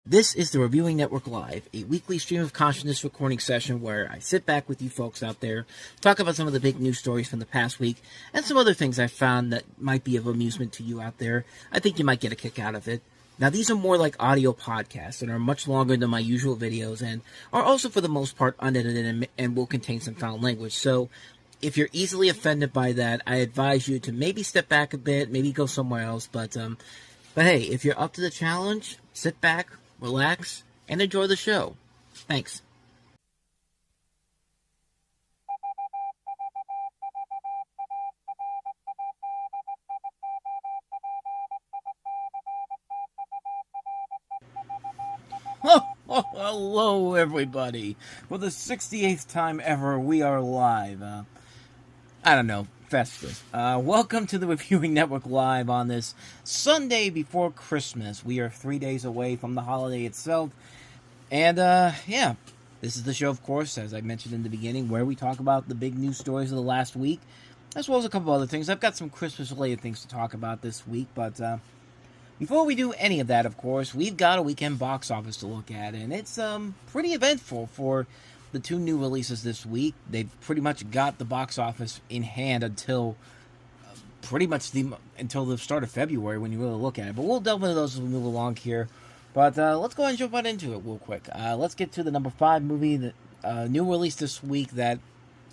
This is the Reviewing Network Live, a weekly stream of consciousness recording session where I sit back with you folks out there, talk about some of the big news stories from the past week, and some other things I found that might be of amusement to you out there. I think you might get a kick out of it. Now, these are more like audio podcasts and are much longer than my usual videos and are also, for the most part, unedited and will contain some foul language. So, if you're easily offended by that, I advise you to maybe step back a bit, maybe go somewhere else. But hey, if you're up to the challenge, sit back, relax, and enjoy the show. Thanks. Oh, hello, everybody. For the 68th time ever, we are live. I don't know, festive. Welcome to the Reviewing Network Live on this Sunday before Christmas. We are 3 days away from the holiday itself. And, yeah, this is the show, of course, as I mentioned in the beginning, where we talk about the big news stories of the last week, as well as a couple other things. I've got some Christmas-related things to talk about this week, but, before we do any of that, of course, we've got a weekend box office to look at, and it's pretty eventful for the two new releases this week. They've pretty much got the box office in hand until until the start of February when you really look at it. But we'll delve into those as we move along here. But let's go ahead and jump right into it real quick. Let's get to the number 5 movie, that new release this week that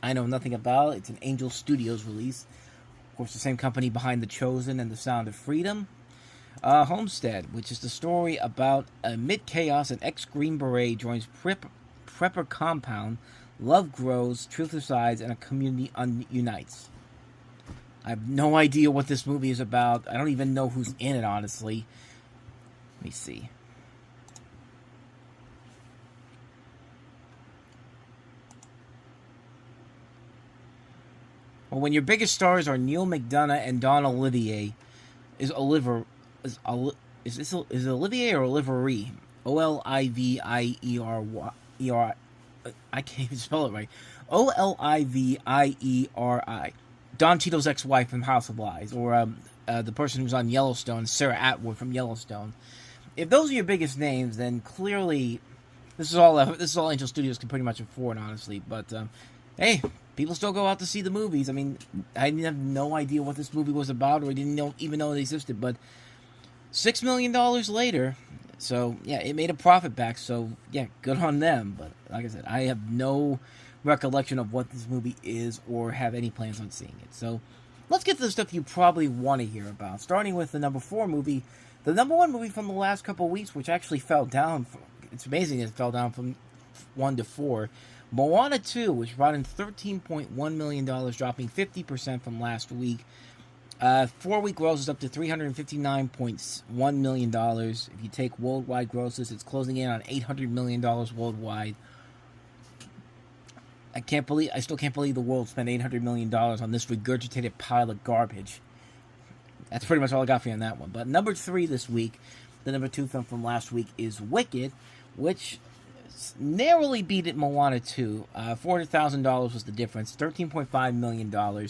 I know nothing about. It's an Angel Studios release. Of course, the same company behind The Chosen and The Sound of Freedom. Homestead, which is the story about amid chaos, an ex-Green Beret joins Prepper compound, love grows, truth resides, and a community unites. I have no idea what this movie is about. I don't even know who's in it, honestly. Let me see. Well, when your biggest stars are Neil McDonough and Dawn Olivier, is Olivier or Olivery? Oliviery. I can't even spell it right. Oliviery. Don Cheadle's ex-wife from House of Lies, or the person who's on Yellowstone, Sarah Atwood from Yellowstone. If those are your biggest names, then clearly this is all Angel Studios can pretty much afford, honestly. But hey, people still go out to see the movies. I mean, I didn't have no idea what this movie was about, or I didn't even know it existed. But $6 million later, so yeah, it made a profit back. So yeah, good on them. But like I said, I have no recollection of what this movie is or have any plans on seeing it. So let's get to the stuff you probably want to hear about. Starting with the number 4 movie, the number 1 movie from the last couple of weeks, which actually fell down. It's amazing it fell down from 1 to 4. Moana 2, which brought in $13.1 million, dropping 50% from last week. 4-week grosses up to $359.1 million. If you take worldwide grosses, it's closing in on $800 million worldwide. I still can't believe the world spent $800 million on this regurgitated pile of garbage. That's pretty much all I got for you on that one. But number 3 this week, the number 2 film from last week, is Wicked, which narrowly beat it Moana 2. $400,000 was the difference. $13.5 million.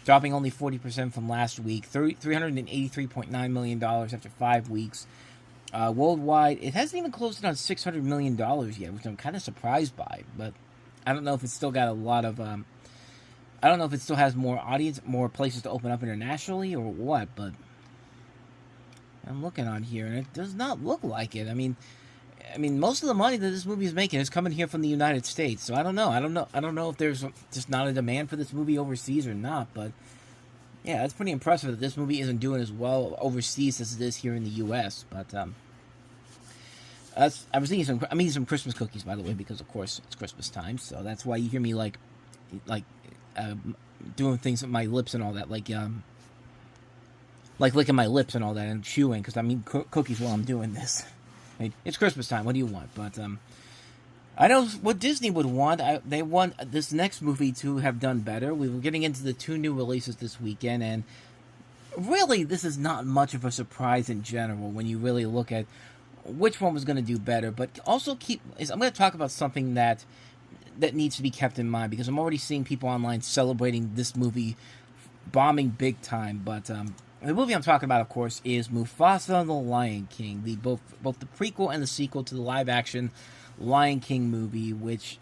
Dropping only 40% from last week. $383.9 million after 5 weeks. Worldwide, it hasn't even closed in on $600 million yet, which I'm kind of surprised by. But I don't know if it's still got a lot of... I don't know if it still has more audience, more places to open up internationally or what, but I'm looking on here, and it does not look like it. I mean, most of the money that this movie is making is coming here from the United States. So I don't know. I don't know if there's just not a demand for this movie overseas or not. But yeah, it's pretty impressive that this movie isn't doing as well overseas as it is here in the U.S. But I'm eating some Christmas cookies, by the way, because of course it's Christmas time. So that's why you hear me like doing things with my lips and all that, like licking my lips and all that and chewing, because I'm eating cookies while I'm doing this. It's Christmas time. What do you want? But I know what Disney would want. They want this next movie to have done better. We were getting into the 2 new releases this weekend, and really, this is not much of a surprise in general when you really look at which one was going to do better. But also I'm going to talk about something that needs to be kept in mind, because I'm already seeing people online celebrating this movie bombing big time. But The movie I'm talking about, of course, is Mufasa and the Lion King, both the prequel and the sequel to the live-action Lion King movie, which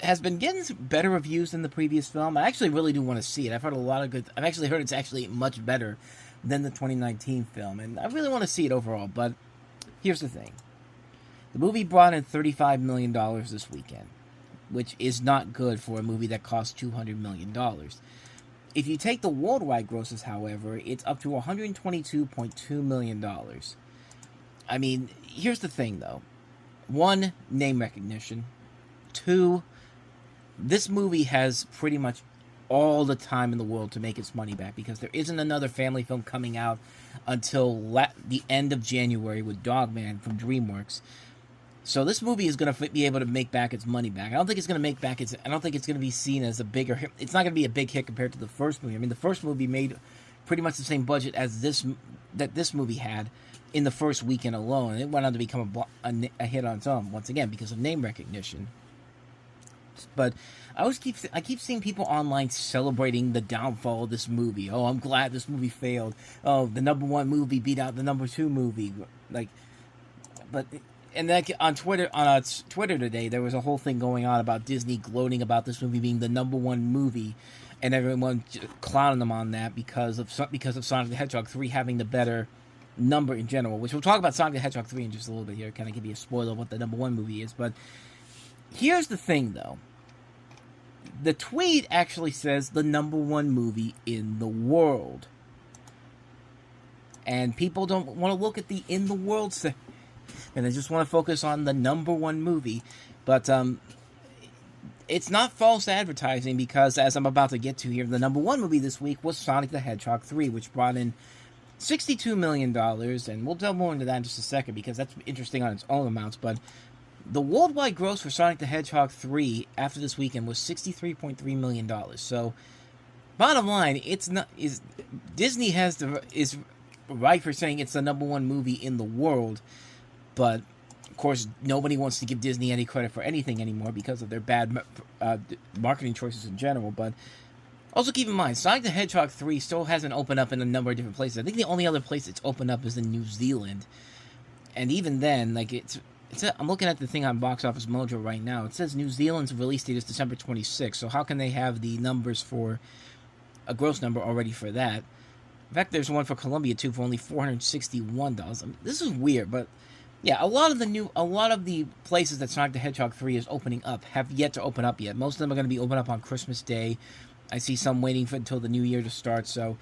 has been getting better reviews than the previous film. I actually really do want to see it. I've heard a lot of good. I've actually heard it's actually much better than the 2019 film, and I really want to see it overall. But here's the thing: the movie brought in $35 million this weekend, which is not good for a movie that cost $200 million. If you take the worldwide grosses, however, it's up to $122.2 million. I mean, here's the thing, though. 1, name recognition. 2, this movie has pretty much all the time in the world to make its money back, because there isn't another family film coming out until the end of January with Dogman from DreamWorks. So this movie is going to be able to make back its money back. I don't think it's going to make back its. I don't think it's going to be seen as a bigger hit. It's not going to be a big hit compared to the first movie. I mean, the first movie made pretty much the same budget as this movie had in the first weekend alone, and it went on to become a hit on its own once again because of name recognition. But I keep seeing people online celebrating the downfall of this movie. Oh, I'm glad this movie failed. Oh, the number 1 movie beat out the number 2 movie. And then on Twitter today, there was a whole thing going on about Disney gloating about this movie being the number 1 movie, and everyone clowning them on that because of Sonic the Hedgehog 3 having the better number in general. Which we'll talk about Sonic the Hedgehog 3 in just a little bit here, kind of give you a spoiler of what the number 1 movie is. But here's the thing, though. The tweet actually says the number 1 movie in the world, and people don't want to look at the in the world section. And I just want to focus on the number 1 movie. But it's not false advertising, because, as I'm about to get to here, the number 1 movie this week was Sonic the Hedgehog 3, which brought in $62 million. And we'll delve more into that in just a second, because that's interesting on its own amounts. But the worldwide gross for Sonic the Hedgehog 3 after this weekend was $63.3 million. So, bottom line, Disney is right for saying it's the number 1 movie in the world. But, of course, nobody wants to give Disney any credit for anything anymore because of their bad marketing choices in general. But also keep in mind, Sonic the Hedgehog 3 still hasn't opened up in a number of different places. I think the only other place it's opened up is in New Zealand. And even then, I'm looking at the thing on Box Office Mojo right now. It says New Zealand's release date is December 26th. So how can they have the numbers for a gross number already for that? In fact, there's one for Colombia, too, for only $461. I mean, this is weird, but... yeah, a lot of the places that Sonic the Hedgehog 3 is opening up have yet to open up yet. Most of them are going to be open up on Christmas Day. I see some waiting until the new year to start. So,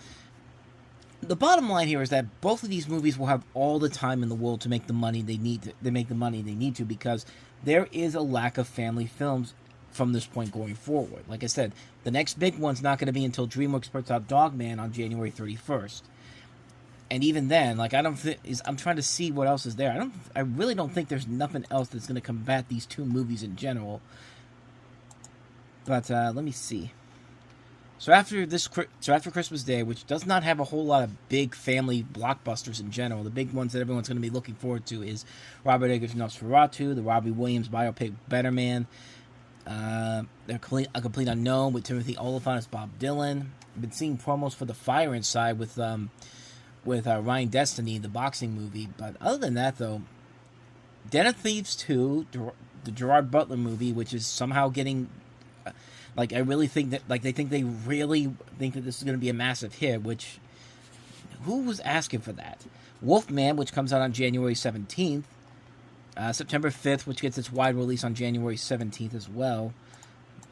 the bottom line here is that both of these movies will have all the time in the world to make the money they need to, because there is a lack of family films from this point going forward. Like I said, the next big one's not going to be until DreamWorks puts out Dogman on January 31st. And even then, I'm trying to see what else is there. I really don't think there's nothing else that's going to combat these 2 movies in general. But let me see. So after Christmas Day, which does not have a whole lot of big family blockbusters in general, the big ones that everyone's going to be looking forward to is Robert Eggers' Nosferatu, the Robbie Williams biopic Better Man, A Complete Unknown with Timothy Olyphant as Bob Dylan. I've been seeing promos for The Fire Inside with Ryan Destiny, the boxing movie. But other than that, though, Den of Thieves 2, the Gerard Butler movie, which is somehow getting... I really think that... they really think that this is going to be a massive hit, which... who was asking for that? Wolfman, which comes out on January 17th. September 5th, which gets its wide release on January 17th as well.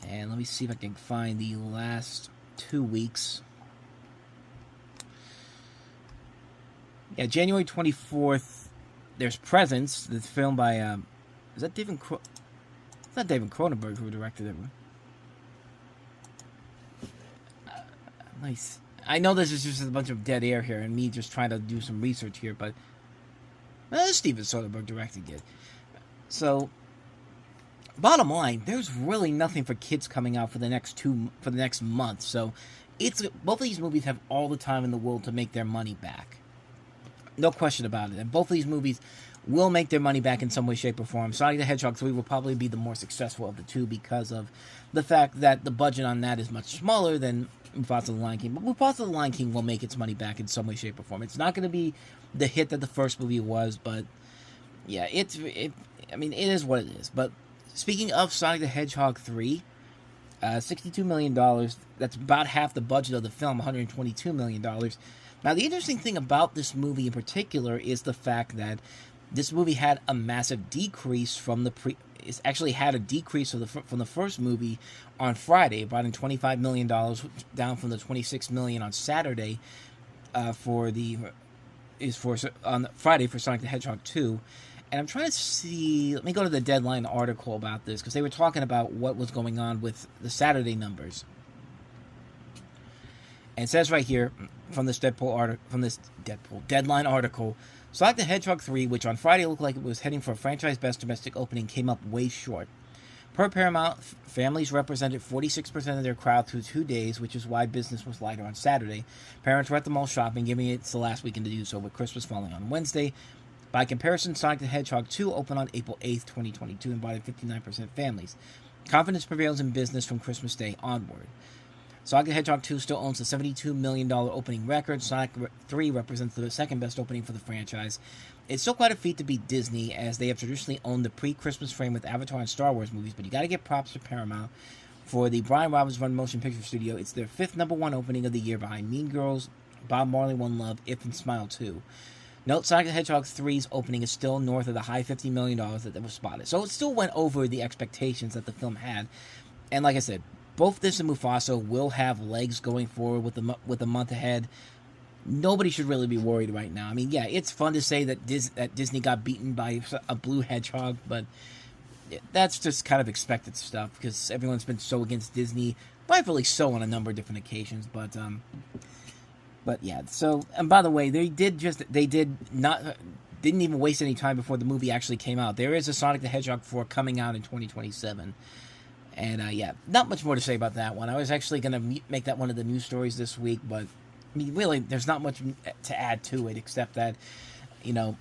And let me see if I can find the last 2 weeks. Yeah, January 24th, there's Presence, the film by, is that David it's not David Cronenberg who directed it. Nice. I know this is just a bunch of dead air here, and me just trying to do some research here, but Steven Soderbergh directed it. So, bottom line, there's really nothing for kids coming out for the next month. So, both of these movies have all the time in the world to make their money back. No question about it. And both of these movies will make their money back in some way, shape, or form. Sonic the Hedgehog 3 will probably be the more successful of the two because of the fact that the budget on that is much smaller than Mufasa the Lion King. But Mufasa the Lion King will make its money back in some way, shape, or form. It's not going to be the hit that the first movie was, but yeah, it is what it is. But speaking of Sonic the Hedgehog 3, $62 million, that's about half the budget of the film, $122 million. Now, the interesting thing about this movie in particular is the fact that this movie had a massive decrease from the It's actually had a decrease from the first movie on Friday, brought in $25 million, down from the $26 million on Saturday on Friday for Sonic the Hedgehog 2. And I'm trying to see, let me go to the Deadline article about this, because they were talking about what was going on with the Saturday numbers. And it says right here, from this Deadline article, Sonic the Hedgehog 3, which on Friday looked like it was heading for a franchise best domestic opening, came up way short. Per Paramount, families represented 46% of their crowd through 2 days, which is why business was lighter on Saturday. Parents were at the mall shopping, giving it the last weekend to do so, with Christmas falling on Wednesday. By comparison, Sonic the Hedgehog 2 opened on April 8th, 2022, and brought in 59% families. Confidence prevails in business from Christmas Day onward. Sonic the Hedgehog 2 still owns a $72 million opening record. Sonic 3 represents the second best opening for the franchise. It's still quite a feat to beat Disney, as they have traditionally owned the pre-Christmas frame with Avatar and Star Wars movies, but you gotta give props to Paramount. For the Brian Robbins run motion picture studio, it's their 5th #1 opening of the year, behind Mean Girls, Bob Marley, One Love, If, and Smile 2. Note, Sonic the Hedgehog 3's opening is still north of the high $50 million that was spotted. So it still went over the expectations that the film had. And like I said, both this and Mufasa will have legs going forward with the month ahead. Nobody should really be worried right now. I mean, yeah, it's fun to say that Disney got beaten by a blue hedgehog, but that's just kind of expected stuff because everyone's been so against Disney, rightfully so on a number of different occasions. But yeah. So, and by the way, didn't even waste any time before the movie actually came out. There is a Sonic the Hedgehog 4 coming out in 2027. And, yeah, not much more to say about that one. I was actually going to make that one of the news stories this week, but, I mean, really, there's not much to add to it, except that, you know,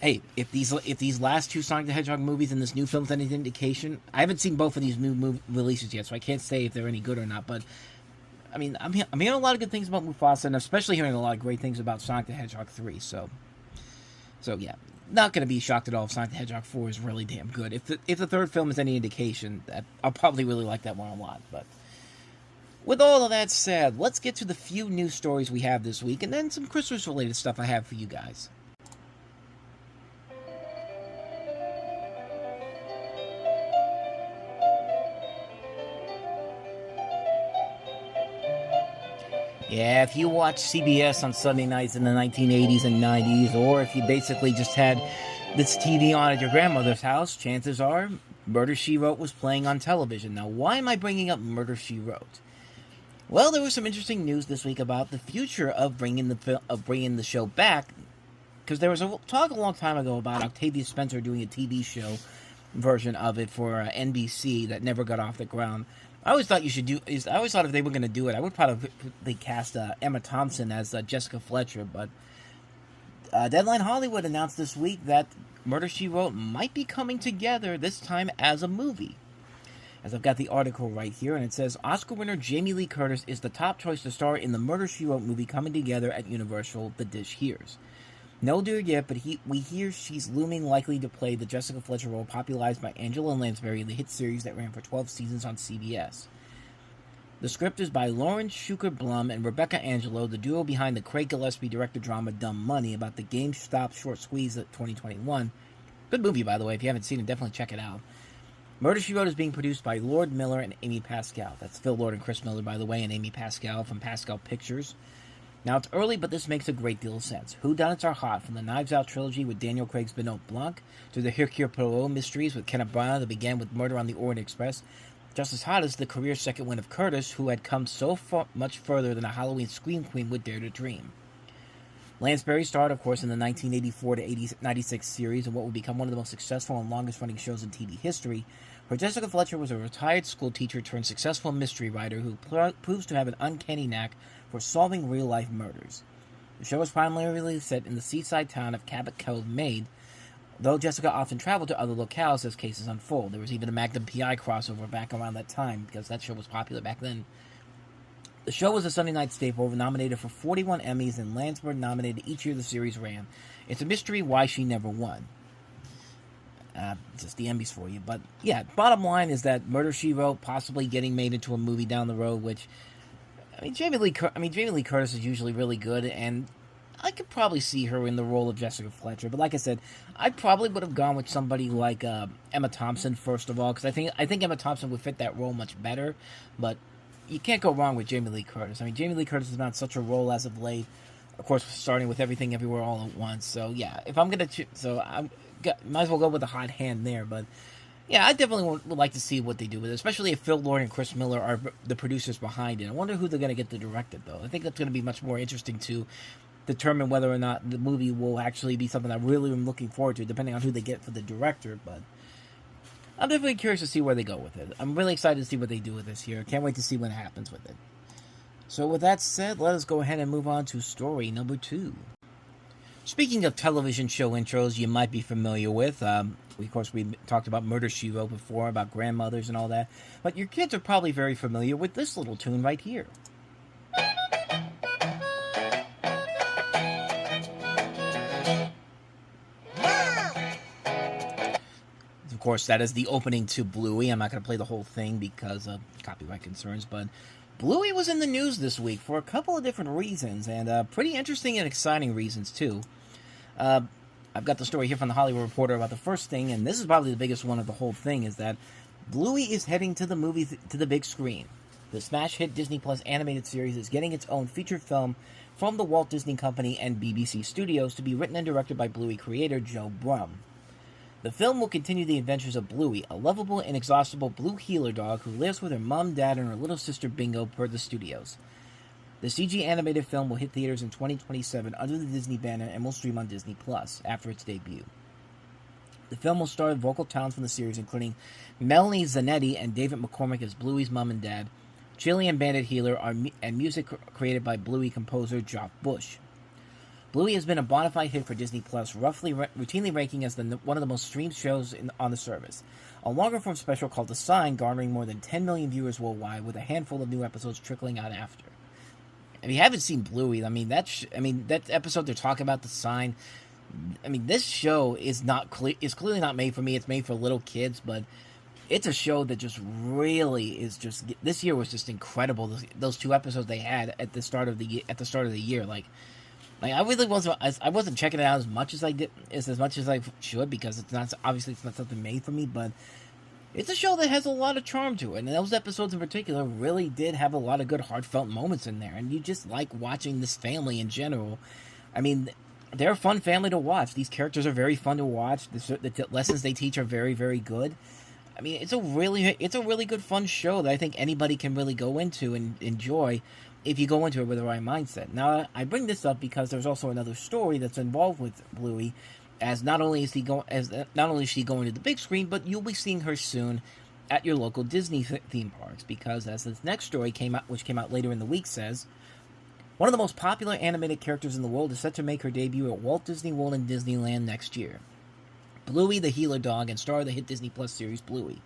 hey, if these last two Sonic the Hedgehog movies and this new film's any indication, I haven't seen both of these new releases yet, so I can't say if they're any good or not, but, I mean, I'm hearing a lot of good things about Mufasa, and especially hearing a lot of great things about Sonic the Hedgehog 3, so yeah. Not going to be shocked at all if Sonic the Hedgehog 4 is really damn good. If the third film is any indication, that I'll probably really like that one a lot. But with all of that said, let's get to the few news stories we have this week, and then some Christmas-related stuff I have for you guys. Yeah, if you watch CBS on Sunday nights in the 1980s and 90s, or if you basically just had this TV on at your grandmother's house, chances are Murder, She Wrote was playing on television. Now, why am I bringing up Murder, She Wrote? Well, there was some interesting news this week about the future of bringing the show back, because there was a talk a long time ago about Octavia Spencer doing a TV show version of it for NBC that never got off the ground. I always thought if they were going to do it, I would probably cast Emma Thompson as Jessica Fletcher, but Deadline Hollywood announced this week that Murder, She Wrote might be coming together, this time as a movie. As I've got the article right here, and it says, Oscar winner Jamie Lee Curtis is the top choice to star in the Murder, She Wrote movie coming together at Universal, The Dish hears. No deal yet, but we hear she's looming likely to play the Jessica Fletcher role popularized by Angela Lansbury in the hit series that ran for 12 seasons on CBS. The script is by Lauren Schuker Blum and Rebecca Angelo, the duo behind the Craig Gillespie director drama Dumb Money, about the GameStop short squeeze of 2021. Good movie, by the way. If you haven't seen it, definitely check it out. Murder, She Wrote is being produced by Lord Miller and Amy Pascal. That's Phil Lord and Chris Miller, by the way, and Amy Pascal from Pascal Pictures. Now, it's early, but this makes a great deal of sense. Whodunits are hot, from the Knives Out trilogy with Daniel Craig's Benoit Blanc to the Hercule Poirot mysteries with Kenneth Branagh that began with Murder on the Orient Express. Just as hot as the career second win of Curtis, who had come so much further than a Halloween Scream Queen would dare to dream. Lansbury starred, of course, in the 1984 to 96 series and what would become one of the most successful and longest-running shows in TV history, where Jessica Fletcher was a retired school teacher turned successful mystery writer who proves to have an uncanny knack for solving real-life murders. The show is primarily set in the seaside town of Cabot Cove, Maine, though Jessica often traveled to other locales as cases unfold. There was even a Magnum PI crossover back around that time, because that show was popular back then. The show was a Sunday night staple, nominated for 41 Emmys, and Lansbury nominated each year the series ran. It's a mystery why she never won. Just the Emmys for you. But yeah, bottom line is that Murder, She Wrote possibly getting made into a movie down the road, which, Jamie Lee Curtis is usually really good, and I could probably see her in the role of Jessica Fletcher. But like I said, I probably would have gone with somebody like Emma Thompson first of all, because I think Emma Thompson would fit that role much better. But you can't go wrong with Jamie Lee Curtis. Jamie Lee Curtis has been on such a roll as of late. Of course, starting with Everything Everywhere All at Once. So yeah, if I'm gonna might as well go with a hot hand there. But yeah, I definitely would like to see what they do with it, especially if Phil Lord and Chris Miller are the producers behind it. I wonder who they're going to get to direct it, though. I think that's going to be much more interesting to determine whether or not the movie will actually be something I really am looking forward to, depending on who they get for the director. But I'm definitely curious to see where they go with it. I'm really excited to see what they do with this here. Can't wait to see what happens with it. So with that said, let us go ahead and move on to story number 2. Speaking of television show intros you might be familiar with, of course we talked about Murder, She Wrote before, about grandmothers and all that, but your kids are probably very familiar with this little tune right here. Of course, that is the opening to Bluey. I'm not going to play the whole thing because of copyright concerns, but Bluey was in the news this week for a couple of different reasons, and pretty interesting and exciting reasons, too. I've got the story here from the Hollywood Reporter about the first thing, and this is probably the biggest one of the whole thing, is that Bluey is heading to to the big screen. The smash hit Disney Plus animated series is getting its own feature film from the Walt Disney Company and BBC Studios to be written and directed by Bluey creator Joe Brumm. The film will continue the adventures of Bluey, a lovable, inexhaustible blue healer dog who lives with her mom, dad, and her little sister Bingo per the studios. The CG animated film will hit theaters in 2027 under the Disney banner and will stream on Disney Plus after its debut. The film will star vocal talents from the series, including Melanie Zanetti and David McCormick as Bluey's mom and dad, Chilean bandit healer, and music created by Bluey composer Jock Bush. Bluey has been a bona fide hit for Disney Plus, routinely ranking as one of the most streamed shows on the service. A longer-form special called The Sign garnering more than 10 million viewers worldwide, with a handful of new episodes trickling out after. If you haven't seen Bluey, that episode they're talking about, The Sign, this show is clearly not made for me. It's made for little kids, but it's a show that just really is just. This year was just incredible. Those 2 episodes they had at the start of the year, like I really wasn't. I wasn't checking it out as much as I did, as much as I should, because it's not something made for me, but it's a show that has a lot of charm to it, and those episodes in particular really did have a lot of good heartfelt moments in there, and you just like watching this family in general. They're a fun family to watch. These characters are very fun to watch. The lessons they teach are very, very good. It's a really good fun show that I think anybody can really go into and enjoy if you go into it with the right mindset. Now, I bring this up because there's also another story that's involved with Bluey, as not only is she going to the big screen, but you'll be seeing her soon at your local Disney theme parks, because as this next story which came out later in the week says, one of the most popular animated characters in the world is set to make her debut at Walt Disney World and Disneyland next year. Bluey the Healer Dog, and star of the hit Disney Plus series Bluey.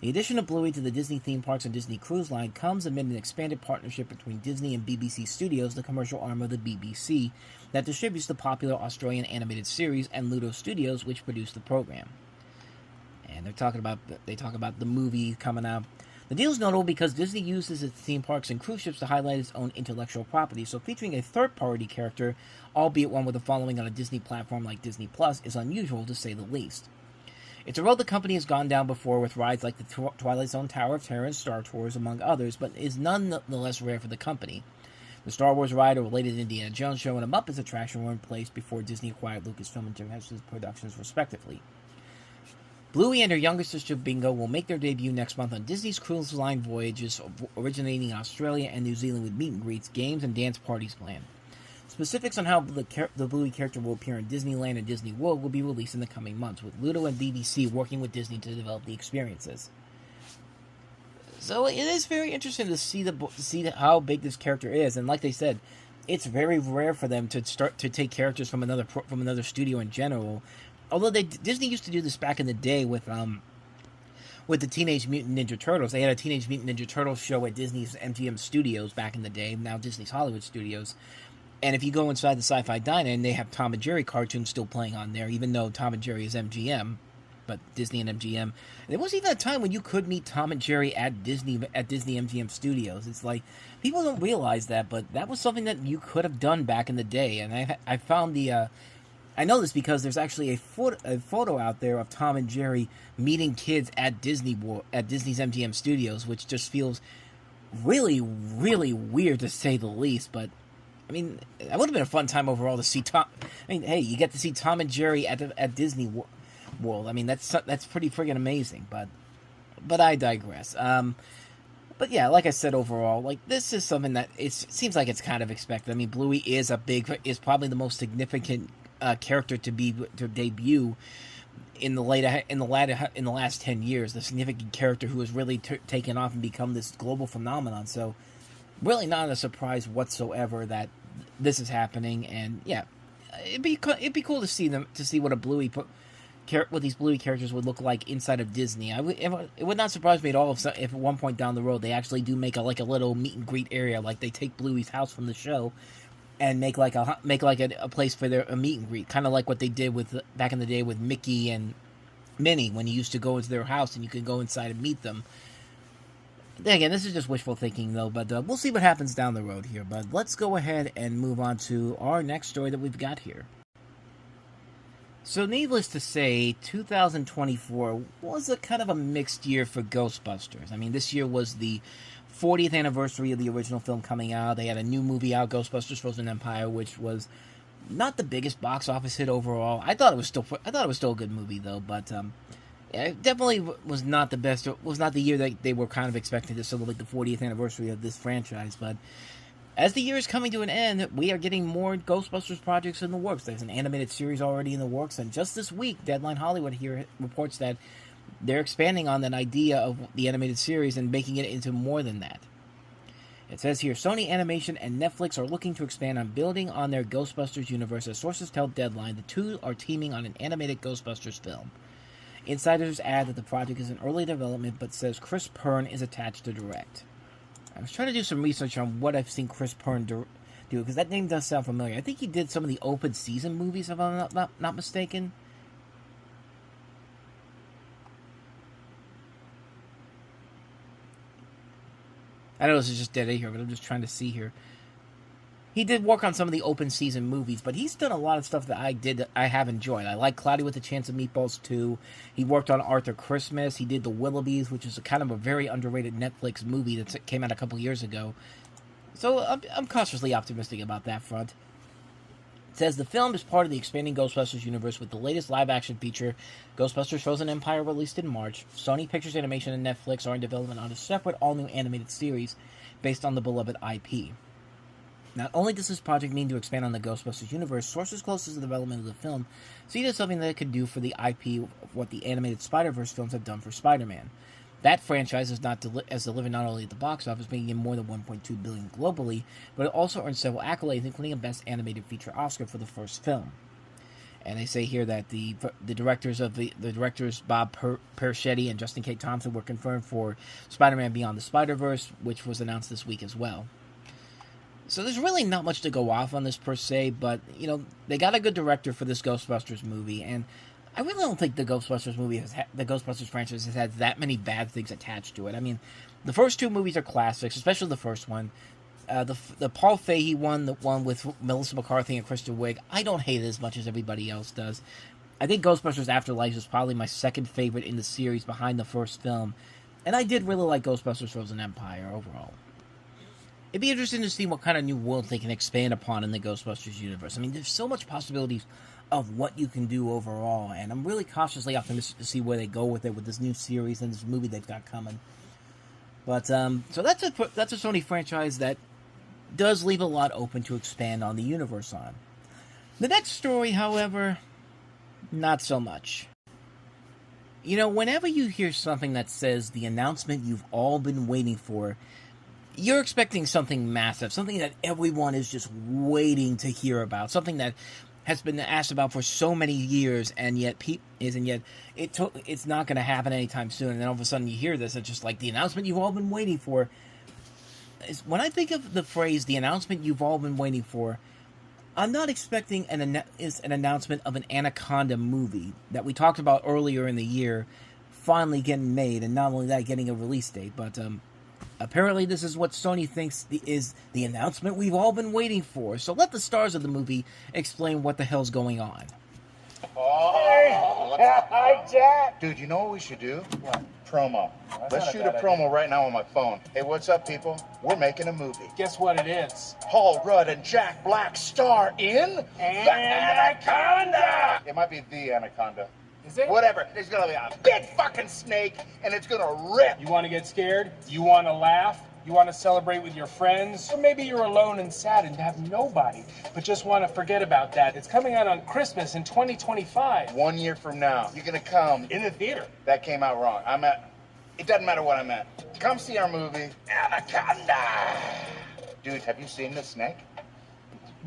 The addition of Bluey to the Disney theme parks and Disney Cruise Line comes amid an expanded partnership between Disney and BBC Studios, the commercial arm of the BBC, that distributes the popular Australian animated series, and Ludo Studios, which produced the program. And they talk about the movie coming out. The deal is notable because Disney uses its theme parks and cruise ships to highlight its own intellectual property, so featuring a third-party character, albeit one with a following on a Disney platform like Disney Plus, is unusual to say the least. It's a road the company has gone down before with rides like the Twilight Zone Tower of Terror and Star Tours, among others, but is nonetheless rare for the company. The Star Wars ride, a related Indiana Jones show, and a Muppets attraction were in place before Disney acquired Lucasfilm and Genesis Productions, respectively. Bluey and her younger sister Bingo will make their debut next month on Disney's Cruise Line voyages originating in Australia and New Zealand, with meet and greets, games, and dance parties planned. Specifics on how the Bluey character will appear in Disneyland and Disney World will be released in the coming months, with Ludo and BBC working with Disney to develop the experiences. So it is very interesting to see how big this character is, and like they said, it's very rare for them to take characters from another studio in general although Disney used to do this back in the day with the Teenage Mutant Ninja Turtles. They had a Teenage Mutant Ninja Turtles show at Disney's MGM Studios back in the day, now Disney's Hollywood Studios. And if you go inside the Sci-Fi Dine-In, they have Tom and Jerry cartoons still playing on there, even though Tom and Jerry is MGM, but Disney and MGM. And there was even a time when you could meet Tom and Jerry at Disney MGM Studios. It's like, people don't realize that, but that was something that you could have done back in the day. And I found I know this because there's actually a photo out there of Tom and Jerry meeting kids at Disney's MGM Studios, which just feels really, really weird to say the least. But I mean, that would have been a fun time overall to see Tom. I mean, hey, you get to see Tom and Jerry at Disney World. I mean, that's pretty friggin' amazing. But I digress. But yeah, like I said, overall, like, this is something that it seems like it's kind of expected. I mean, Bluey is probably the most significant character to debut in the last 10 years. The significant character who has really taken off and become this global phenomenon. So, really not a surprise whatsoever that this is happening. And yeah, it'd be cool to see what what these Bluey characters would look like inside of Disney. It would not surprise me at all if at one point down the road they actually do make a little meet and greet area, like they take Bluey's house from the show and make a place for a meet and greet, kind of like what they did back in the day with Mickey and Minnie, when you used to go into their house and you could go inside and meet them. Then again, this is just wishful thinking, though, but we'll see what happens down the road here. But let's go ahead and move on to our next story that we've got here. So, needless to say, 2024 was a kind of a mixed year for Ghostbusters. I mean, this year was the 40th anniversary of the original film coming out. They had a new movie out, Ghostbusters: Frozen Empire, which was not the biggest box office hit overall. I thought it was still a good movie, though. But yeah, it definitely was not the best. It was not the year that they were kind of expecting to celebrate the 40th anniversary of this franchise. But as the year is coming to an end, we are getting more Ghostbusters projects in the works. There's an animated series already in the works, and just this week, Deadline Hollywood here reports that they're expanding on that idea of the animated series and making it into more than that. It says here, Sony Animation and Netflix are looking to expand on building on their Ghostbusters universe. As sources tell Deadline, the two are teaming on an animated Ghostbusters film. Insiders add that the project is in early development, but says Chris Pern is attached to direct. I was trying to do some research on what I've seen Chris Pern do, because that name does sound familiar. I think he did some of the open season movies, if I'm not mistaken. I know this is just dead air here, but I'm just trying to see here. He did work on some of the open season movies, but he's done a lot of stuff that I have enjoyed. I like Cloudy with a Chance of Meatballs 2. He worked on Arthur Christmas. He did The Willoughbys, which is kind of a very underrated Netflix movie that came out a couple years ago. So I'm cautiously optimistic about that front. It says the film is part of the expanding Ghostbusters universe, with the latest live-action feature, Ghostbusters: Frozen Empire, released in March. Sony Pictures Animation and Netflix are in development on a separate, all-new animated series based on the beloved IP. Not only does this project mean to expand on the Ghostbusters universe, sources close to the development of the film see it as something that it could do for the IP of what the animated Spider-Verse films have done for Spider-Man. That franchise has delivered not only at the box office, making it more than $1.2 billion globally, but it also earned several accolades, including a Best Animated Feature Oscar for the first film. And they say here that the directors Bob Persichetti and Justin K. Thompson were confirmed for Spider-Man Beyond the Spider-Verse, which was announced this week as well. So there's really not much to go off on this per se, but, you know, they got a good director for this Ghostbusters movie, and I really don't think the Ghostbusters franchise has had that many bad things attached to it. I mean, the first two movies are classics, especially the first one. The Paul Fahey one, the one with Melissa McCarthy and Kristen Wiig, I don't hate it as much as everybody else does. I think Ghostbusters Afterlife is probably my second favorite in the series behind the first film, and I did really like Ghostbusters Frozen Empire overall. It'd be interesting to see what kind of new world they can expand upon in the Ghostbusters universe. I mean, there's so much possibilities of what you can do overall, and I'm really cautiously optimistic to see where they go with it with this new series and this movie they've got coming. But so that's a Sony franchise that does leave a lot open to expand on the universe on. The next story, however, not so much. You know, whenever you hear something that says the announcement you've all been waiting for, you're expecting something massive, something that everyone is just waiting to hear about, something that has been asked about for so many years, and yet it's not going to happen anytime soon. And then all of a sudden you hear this, it's just like the announcement you've all been waiting for. When I think of the phrase "the announcement you've all been waiting for," I'm not expecting an announcement of an Anaconda movie that we talked about earlier in the year finally getting made, and not only that, getting a release date, but apparently this is what Sony thinks is the announcement we've all been waiting for. So let the stars of the movie explain what the hell's going on. Oh, hi, Jack. Dude, you know what we should do? What? Promo. Let's shoot a promo right now on my phone. Hey, what's up, people? We're making a movie. Guess what it is? Paul Rudd and Jack Black star in the Anaconda. It might be the Anaconda. Is it? Whatever. There's gonna be a big fucking snake, and it's gonna rip. You want to get scared? You want to laugh? You want to celebrate with your friends? Or maybe you're alone and sad and have nobody, but just want to forget about that. It's coming out on Christmas in 2025. 1 year from now, you're gonna come In the theater. That came out wrong. It doesn't matter what I meant. Come see our movie, Anaconda. Dude, have you seen the snake?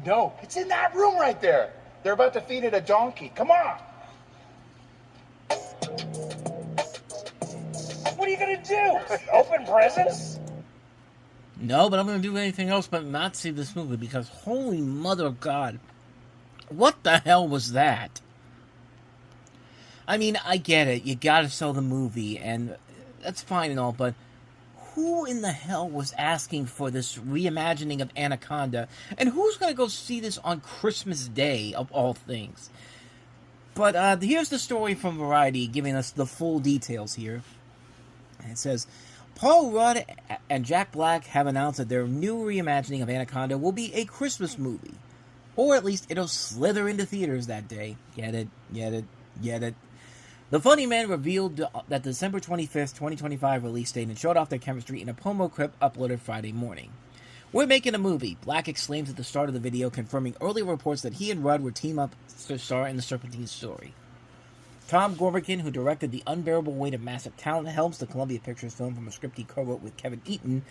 No. It's in that room right there. They're about to feed it a donkey. Come on. What are you going to do? Open presents? No, but I'm going to do anything else but not see this movie, because holy mother of God, what the hell was that? I mean, I get it. You got to sell the movie, and that's fine and all, but who in the hell was asking for this reimagining of Anaconda? And who's going to go see this on Christmas Day, of all things? But here's the story from Variety, giving us the full details here. And it says, Paul Rudd and Jack Black have announced that their new reimagining of Anaconda will be a Christmas movie. Or at least it'll slither into theaters that day. Get it, get it, get it. The Funny Man revealed that December 25th, 2025 release date and showed off their chemistry in a promo clip uploaded Friday morning. We're making a movie, Black exclaims at the start of the video, confirming earlier reports that he and Rudd would team up to star in the Serpentine story. Tom Gormican, who directed The Unbearable Weight of Massive Talent, helms the Columbia Pictures film from a script he co-wrote with Kevin Eaton.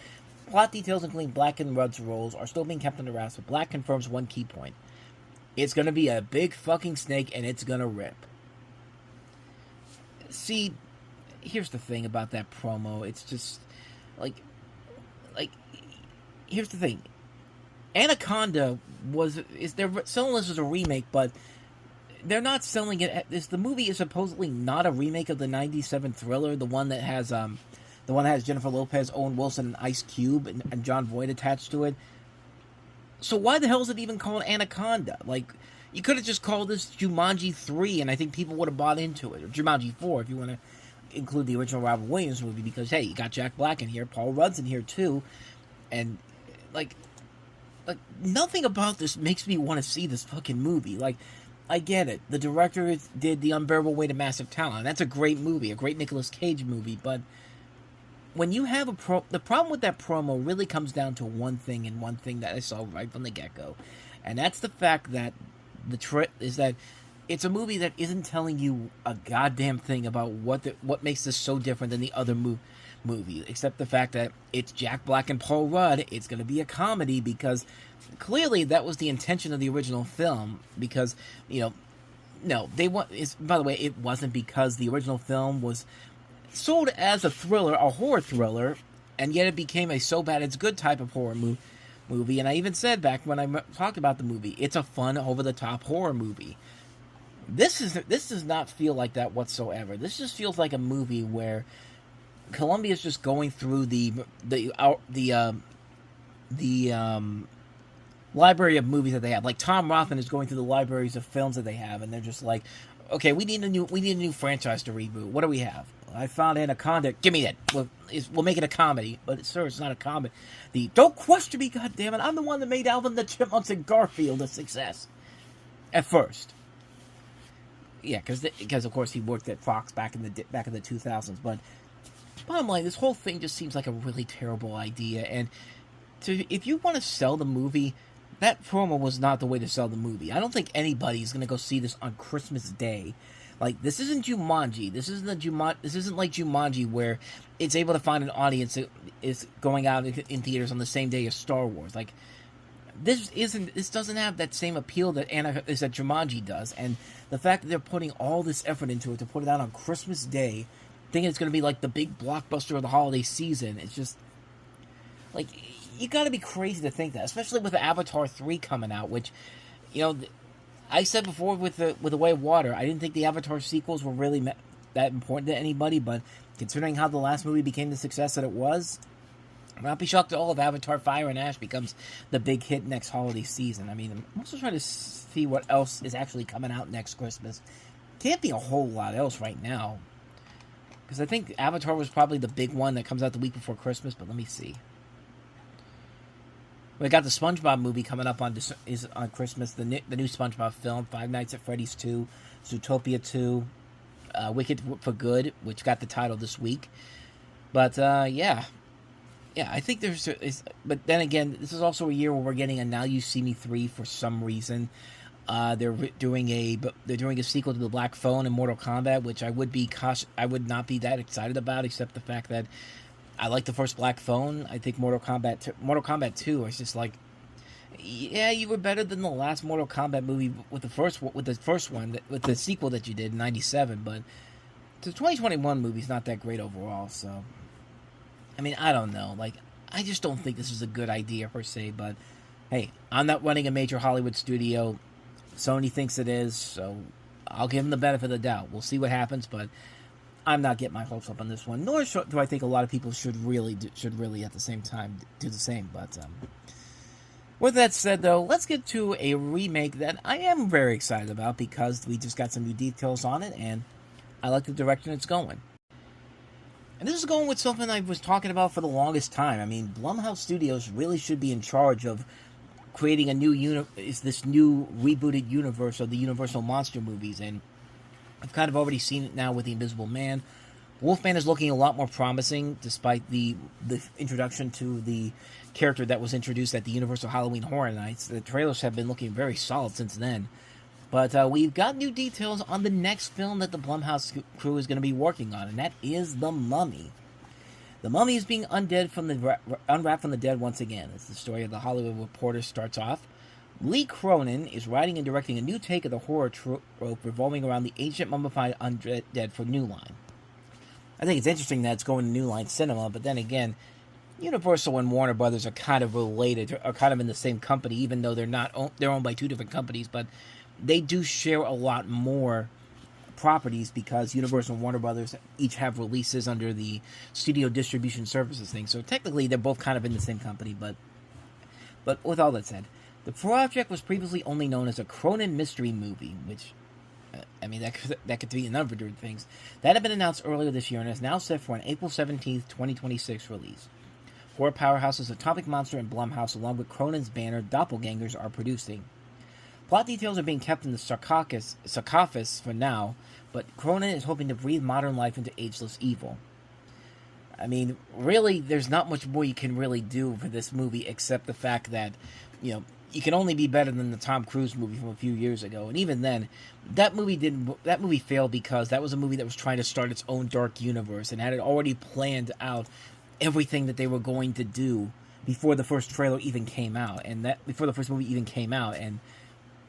Plot details, including Black and Rudd's roles, are still being kept under wraps, but Black confirms one key point. It's gonna be a big fucking snake, and it's gonna rip. See, here's the thing about that promo. It's just, here's the thing. Anaconda they're selling this as a remake, but they're not selling it. The movie is supposedly not a remake of the '97 thriller, the one that has Jennifer Lopez, Owen Wilson, and Ice Cube, and Jon Voight attached to it. So why the hell is it even called Anaconda? Like, you could have just called this Jumanji 3, and I think people would have bought into it, or Jumanji 4, if you want to include the original Robin Williams movie, because hey, you got Jack Black in here, Paul Rudd's in here too, and like nothing about this makes me want to see this fucking movie. Like, I get it. The director did The Unbearable Weight of Massive Talent. That's a great movie, a great Nicolas Cage movie, but when you have the problem with that promo really comes down to one thing, and one thing that I saw right from the get-go, and that's the fact that that it's a movie that isn't telling you a goddamn thing about what makes this so different than the other movie, except the fact that it's Jack Black and Paul Rudd. It's going to be a comedy, because clearly that was the intention of the original film, because, no, by the way, it wasn't, because the original film was sold as a thriller, a horror thriller, and yet it became a so bad it's good type of horror movie. And I even said back when I talked about the movie, it's a fun, over-the-top horror movie. This does not feel like that whatsoever. This just feels like a movie where Columbia is just going through the library of movies that they have. Like Tom Rothman is going through the libraries of films that they have, and they're just like, okay, we need a new franchise to reboot. What do we have? I found Anaconda. Give me that. We'll make it a comedy. But, sir, it's not a comedy. Don't question me, goddammit. I'm the one that made Alvin the Chipmunks and Garfield a success. At first. Yeah, because of course he worked at Fox back in the 2000s. But bottom line, this whole thing just seems like a really terrible idea. And if you want to sell the movie, that promo was not the way to sell the movie. I don't think anybody's going to go see this on Christmas Day. Like, this isn't Jumanji. This isn't like Jumanji, where it's able to find an audience that is going out in theaters on the same day as Star Wars. Like, This doesn't have that same appeal that Jumanji does, and the fact that they're putting all this effort into it to put it out on Christmas Day, thinking it's going to be like the big blockbuster of the holiday season, it's just like, you got to be crazy to think that, especially with Avatar 3 coming out, which, I said before with the Way of Water, I didn't think the Avatar sequels were really that important to anybody, but considering how the last movie became the success that it was, I'll not be shocked at all if Avatar Fire and Ash becomes the big hit next holiday season. I mean, I'm also trying to see what else is actually coming out next Christmas. Can't be a whole lot else right now, because I think Avatar was probably the big one that comes out the week before Christmas, but let me see. We got the SpongeBob movie coming up on Christmas, the new SpongeBob film, Five Nights at Freddy's 2, Zootopia 2, Wicked for Good, which got the title this week. But, yeah, I think but then again, this is also a year where we're getting a Now You See Me 3 for some reason. They're doing a sequel to the Black Phone and Mortal Kombat, which I would not be that excited about, except the fact that I like the first Black Phone. I think Mortal Kombat 2 is just like, yeah, you were better than the last Mortal Kombat movie with the first one, with the sequel that you did in '97. But the 2021 movie's not that great overall. So, I mean, I don't know. Like, I just don't think this is a good idea per se. But hey, I'm not running a major Hollywood studio. Sony thinks it is, so I'll give them the benefit of the doubt. We'll see what happens, but I'm not getting my hopes up on this one, nor do I think a lot of people should really at the same time do the same. But with that said, though, let's get to a remake that I am very excited about because we just got some new details on it, and I like the direction it's going. And this is going with something I was talking about for the longest time. I mean, Blumhouse Studios really should be in charge of creating a new this new rebooted universe of the Universal Monster movies, and I've kind of already seen it now with The Invisible Man. Wolfman is looking a lot more promising, despite the introduction to the character that was introduced at the Universal Halloween Horror Nights. The trailers have been looking very solid since then. But we've got new details on the next film that the Blumhouse crew is going to be working on, and that is The Mummy. The Mummy is being unwrapped from the dead once again. As the story of The Hollywood Reporter starts off, Lee Cronin is writing and directing a new take of the horror trope revolving around the ancient mummified undead for New Line. I think it's interesting that it's going to New Line Cinema, but then again, Universal and Warner Brothers are kind of related, are kind of in the same company, even though they're owned by two different companies, but they do share a lot more properties because Universal and Warner Brothers each have releases under the studio distribution services thing. So technically, they're both kind of in the same company, but with all that said, the project was previously only known as a Cronin mystery movie, which, I mean, that could be a number of different things. That had been announced earlier this year and is now set for an April 17th, 2026 release. Horror powerhouses Atomic Monster and Blumhouse, along with Cronin's banner Doppelgangers, are producing. Plot details are being kept in the sarcophagus for now, but Cronin is hoping to breathe modern life into ageless evil. I mean, really, there's not much more you can really do for this movie except the fact that, you can only be better than the Tom Cruise movie from a few years ago. And even then, that movie failed because that was a movie that was trying to start its own dark universe and had it already planned out everything that they were going to do before the first trailer even came out, and before the first movie even came out. And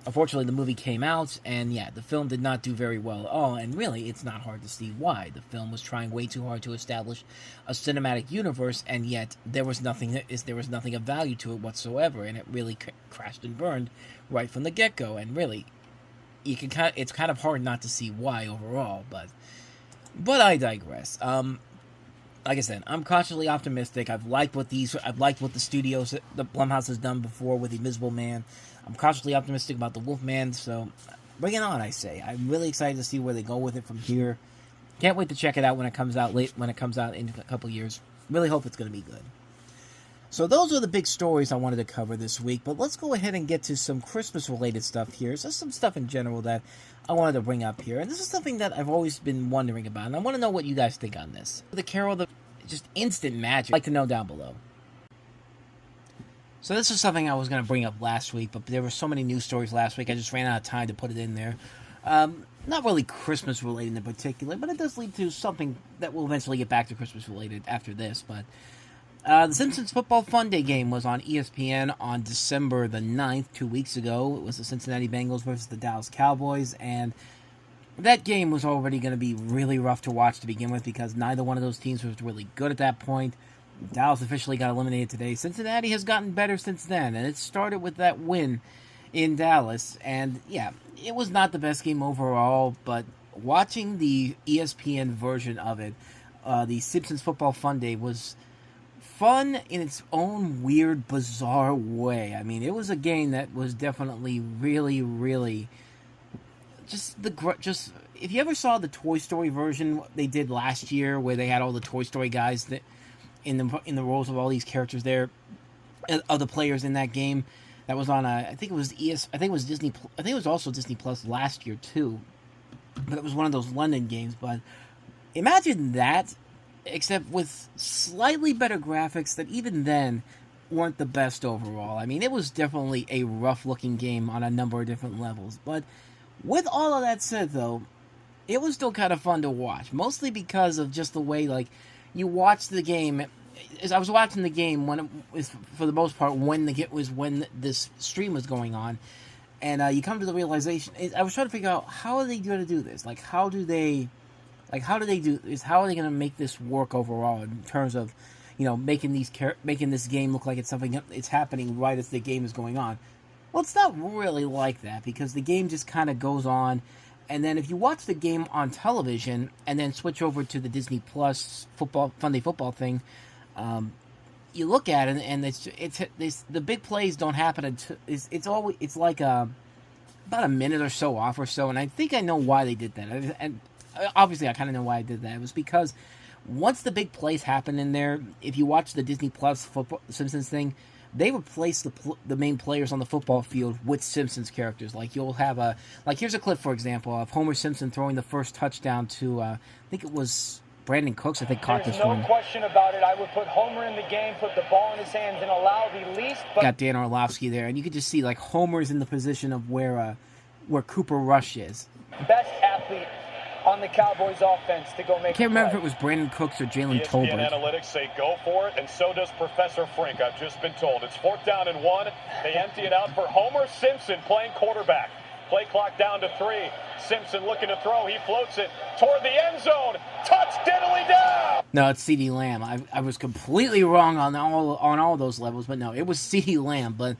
unfortunately, the movie came out, and yeah, the film did not do very well at all, and really, it's not hard to see why. The film was trying way too hard to establish a cinematic universe, and yet there was nothing of value to it whatsoever, and it really crashed and burned right from the get-go, and really, it's kind of hard not to see why overall, but I digress. Like I said, I'm cautiously optimistic. I've liked what the studios, the Blumhouse has done before with The Invisible Man. I'm cautiously optimistic about The Wolfman, so bring it on, I say. I'm really excited to see where they go with it from here. Can't wait to check it out when it comes out in a couple years. Really hope it's going to be good. So those are the big stories I wanted to cover this week, but let's go ahead and get to some Christmas-related stuff here. So some stuff in general that I wanted to bring up here, and this is something that I've always been wondering about, and I want to know what you guys think on this. The Carol, just instant magic. I'd like to know down below. So this is something I was going to bring up last week, but there were so many news stories last week, I just ran out of time to put it in there. Not really Christmas-related in particular, but it does lead to something that will eventually get back to Christmas-related after this. But The Simpsons Football Funday game was on ESPN on December the 9th, 2 weeks ago. It was the Cincinnati Bengals versus the Dallas Cowboys, and that game was already going to be really rough to watch to begin with because neither one of those teams was really good at that point. Dallas officially got eliminated today. Cincinnati has gotten better since then, and it started with that win in Dallas. And yeah, it was not the best game overall, but watching the ESPN version of it, the Simpsons Football Funday, was fun in its own weird, bizarre way. I mean, it was a game that was definitely really, really just if you ever saw the Toy Story version they did last year, where they had all the Toy Story guys that in the roles of all these characters there, of the players in that game, that was on I think it was Disney. I think it was also Disney Plus last year too, but it was one of those London games. But imagine that, except with slightly better graphics that even then weren't the best overall. I mean, it was definitely a rough-looking game on a number of different levels. But with all of that said, though, it was still kind of fun to watch, mostly because of just the way, like, you watch the game. As I was watching the game when it was, for the most part, when this stream was going on, and you come to the realization. I was trying to figure out, how are they going to do this? Like, how do they do this? How are they going to make this work overall in terms of, making this game look like it's happening right as the game is going on? Well, it's not really like that, because the game just kind of goes on, and then if you watch the game on television and then switch over to the Disney Plus Funday football thing, you look at it and it's the big plays don't happen until it's like about a minute or so off or so, and I think I know why they did that. And obviously, I kind of know why I did that. It was because once the big plays happen in there, if you watch the Disney Plus football Simpsons thing, they replace the main players on the football field with Simpsons characters. Like, you'll have here's a clip, for example, of Homer Simpson throwing the first touchdown to, I think it was Brandon Cooks, I think, caught this one. There's no question about it. I would put Homer in the game, put the ball in his hands, and allow the least... Got Dan Orlovsky there, and you could just see, like, Homer's in the position of where Cooper Rush is. Best athlete on the Cowboys offense to go make I can't remember if it was Brandon Cooks or Jalen Tolbert. ESPN analytics say go for it, and so does Professor Frink. I've just been told. It's 4th down and 1. They empty it out for Homer Simpson playing quarterback. Play clock down to 3. Simpson looking to throw. He floats it toward the end zone. Touch diddly down! No, it's CeeDee Lamb. I was completely wrong on all those levels, but no, it was CeeDee Lamb. But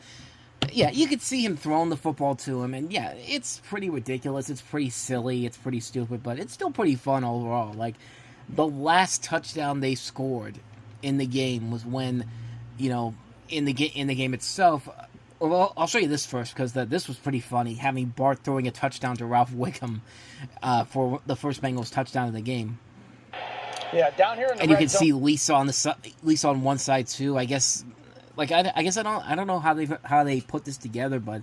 yeah, you could see him throwing the football to him, and yeah, it's pretty ridiculous. It's pretty silly. It's pretty stupid, but it's still pretty fun overall. Like, the last touchdown they scored in the game was when, in the game itself. Well, I'll show you this first, because this was pretty funny, having Bart throwing a touchdown to Ralph Wiggum for the first Bengals touchdown of the game. Yeah, down here in the and you can see Lisa on one side too. I guess, I don't know how they put this together, but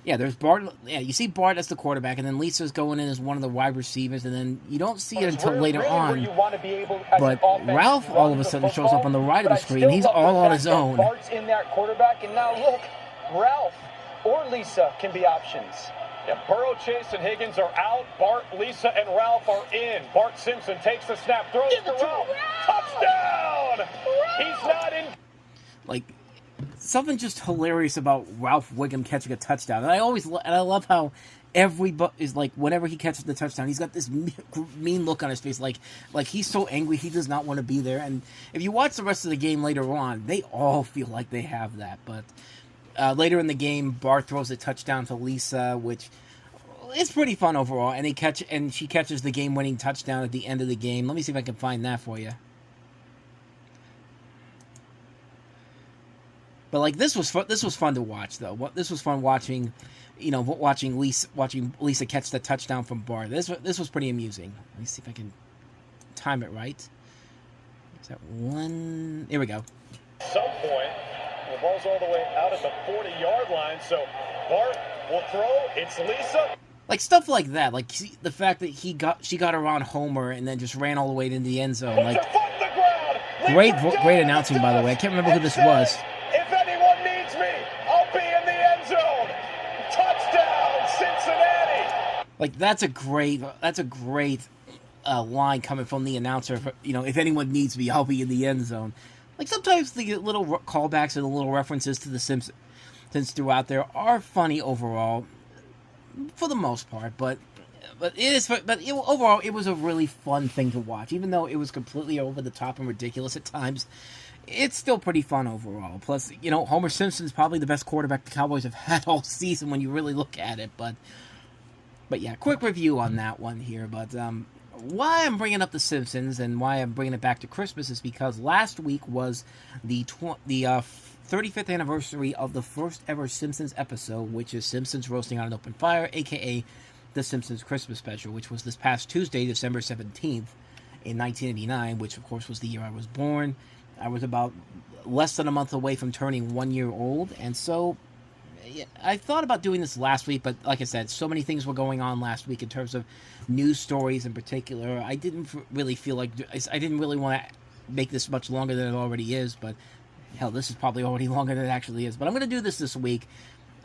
yeah, there's Bart. Yeah, you see Bart as the quarterback, and then Lisa's going in as one of the wide receivers, and then you don't see it until later on. But Ralph all of a sudden shows up on the right of the screen. He's all on his own. Bart's in that quarterback, and now look, Ralph or Lisa can be options. Yeah, Burrow, Chase, and Higgins are out. Bart, Lisa, and Ralph are in. Bart Simpson takes the snap, throws to Ralph. Touchdown! He's not in. Like, something just hilarious about Ralph Wiggum catching a touchdown. And I love how everybody is like, whenever he catches the touchdown, he's got this mean look on his face, like he's so angry he does not want to be there. And if you watch the rest of the game later on, they all feel like they have that. But later in the game, Bart throws a touchdown to Lisa, which is pretty fun overall. And she catches the game-winning touchdown at the end of the game. Let me see if I can find that for you. But like, this was fun to watch, though. This was fun watching, watching Lisa catch the touchdown from Bart. This was pretty amusing. Let me see if I can time it right. Is that one? Here we go. At some point, the ball's all the way out at the 40-yard line, so Bart will throw. It's Lisa. Like, stuff like that. Like, the fact that she got around Homer and then just ran all the way into the end zone. Like, great announcing, by the way. I can't remember who this was. If anyone needs me, I'll be in the end zone. Touchdown, Cincinnati. Like, that's a great line coming from the announcer. If anyone needs me, I'll be in the end zone. Like, sometimes the little callbacks and the little references to the Simpsons throughout there are funny overall, for the most part, but overall, it was a really fun thing to watch. Even though it was completely over the top and ridiculous at times, it's still pretty fun overall. Plus, Homer Simpson's probably the best quarterback the Cowboys have had all season when you really look at it. But yeah, quick review on that one here. But why I'm bringing up The Simpsons and why I'm bringing it back to Christmas is because last week was the 35th anniversary of the first ever Simpsons episode, which is Simpsons Roasting on an Open Fire, aka The Simpsons Christmas Special, which was this past Tuesday, December 17th, in 1989, which of course was the year I was born. I was about less than a month away from turning 1 year old, and so I thought about doing this last week, but like I said, so many things were going on last week in terms of news stories in particular. I didn't really feel like, I didn't really want to make this much longer than it already is, but hell, this is probably already longer than it actually is. But I'm going to do this week.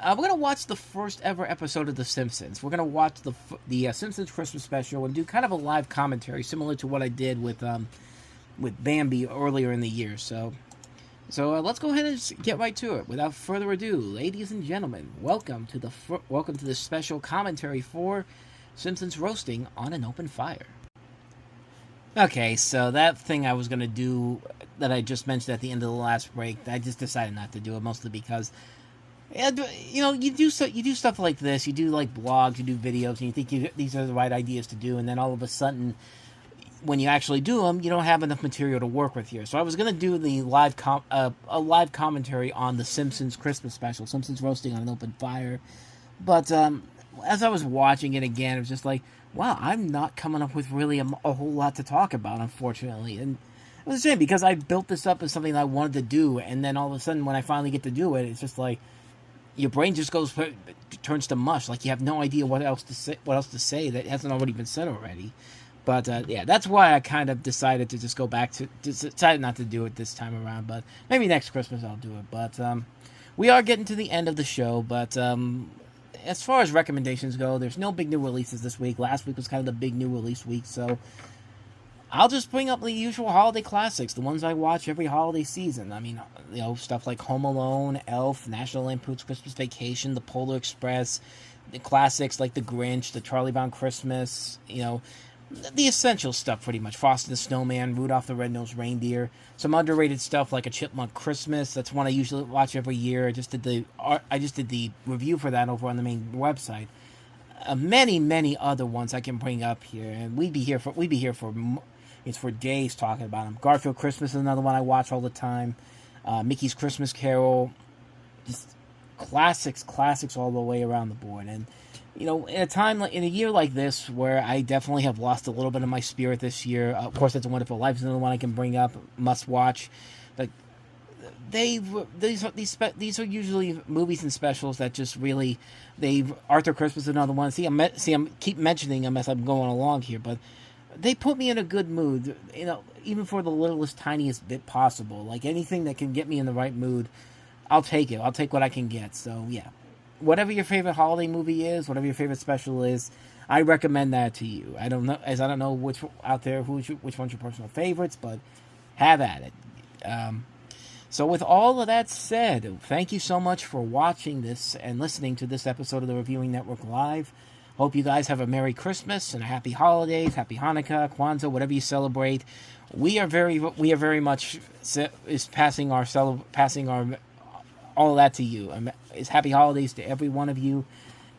We're going to watch the first ever episode of The Simpsons. We're going to watch the Simpsons Christmas Special and do kind of a live commentary, similar to what I did with Bambi earlier in the year. So let's go ahead and get right to it. Without further ado, ladies and gentlemen, welcome to the special commentary for Simpsons Roasting on an Open Fire. Okay, so that thing I was going to do that I just mentioned at the end of the last break, I just decided not to do it, mostly because, you do stuff like this, you do like blogs, you do videos, and you think these are the right ideas to do, and then all of a sudden, when you actually do them, you don't have enough material to work with here. So I was going to do the live commentary on the Simpsons Christmas Special, Simpsons Roasting on an Open Fire, but as I was watching it again, it was just like, wow, I'm not coming up with really a whole lot to talk about, unfortunately. And it was a shame, because I built this up as something that I wanted to do, and then all of a sudden, when I finally get to do it, it's just like, your brain just turns to mush, like you have no idea what else to say that hasn't already been said already. But, yeah, that's why I kind of decided to just go back decided not to do it this time around, but maybe next Christmas I'll do it. But, we are getting to the end of the show, but, as far as recommendations go, there's no big new releases this week. Last week was kind of the big new release week, so I'll just bring up the usual holiday classics, the ones I watch every holiday season. I mean, stuff like Home Alone, Elf, National Lampoon's Christmas Vacation, The Polar Express, the classics like The Grinch, The Charlie Brown Christmas, the essential stuff pretty much. Frosty the Snowman, Rudolph the Red-Nosed Reindeer. Some underrated stuff like A Chipmunk Christmas. That's one I usually watch every year. I just did the review for that over on the main website. Many other ones I can bring up here, and we'd be here for days talking about them. Garfield Christmas is another one I watch all the time. Mickey's Christmas Carol. Just classics all the way around the board. And in a year like this, where I definitely have lost a little bit of my spirit this year, of course, It's a Wonderful Life is another one I can bring up, must watch. Like, these are usually movies and specials that just really, Arthur Christmas is another one. I'm keep mentioning them as I'm going along here, but they put me in a good mood, even for the littlest, tiniest bit possible. Like, anything that can get me in the right mood, I'll take it. I'll take what I can get. So, yeah. Whatever your favorite holiday movie is, whatever your favorite special is, I recommend that to you. I don't know which one's your personal favorites, but have at it. So with all of that said, thank you so much for watching this and listening to this episode of the Reviewing Network Live. Hope you guys have a Merry Christmas and a Happy Holidays, Happy Hanukkah, Kwanzaa, whatever you celebrate. We are very much passing our all of that to you. It's Happy Holidays to every one of you.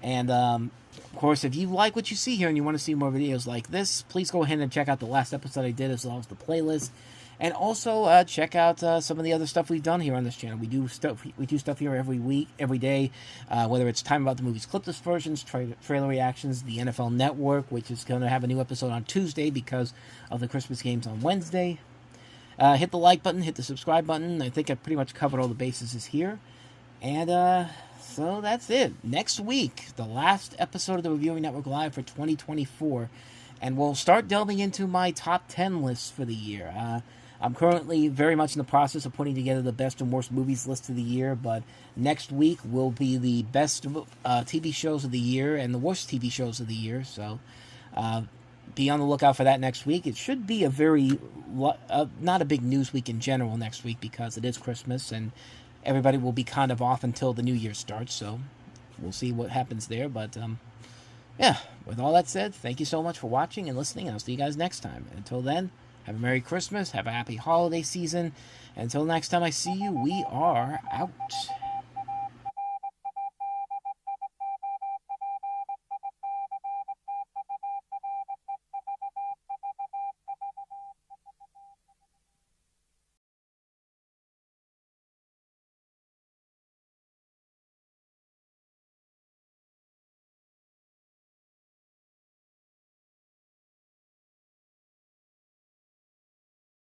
And, of course, if you like what you see here and you want to see more videos like this, please go ahead and check out the last episode I did, as well as the playlist. And also, check out some of the other stuff we've done here on this channel. We do stuff here every week, every day, whether it's Time About the Movies Clipless versions, trailer reactions, the NFL Network, which is going to have a new episode on Tuesday because of the Christmas games on Wednesday. Hit the like button, hit the subscribe button. I think I pretty much covered all the bases here. And so that's it. Next week, the last episode of the Reviewing Network Live for 2024. And we'll start delving into my top 10 lists for the year. I'm currently very much in the process of putting together the best and worst movies list of the year. But next week will be the best TV shows of the year and the worst TV shows of the year. So be on the lookout for that next week. It should be a not a big news week in general next week because it is Christmas and everybody will be kind of off until the new year starts. So we'll see what happens there. But yeah, with all that said, thank you so much for watching and listening. And I'll see you guys next time. Until then, have a Merry Christmas. Have a happy holiday season. Until next time I see you, we are out.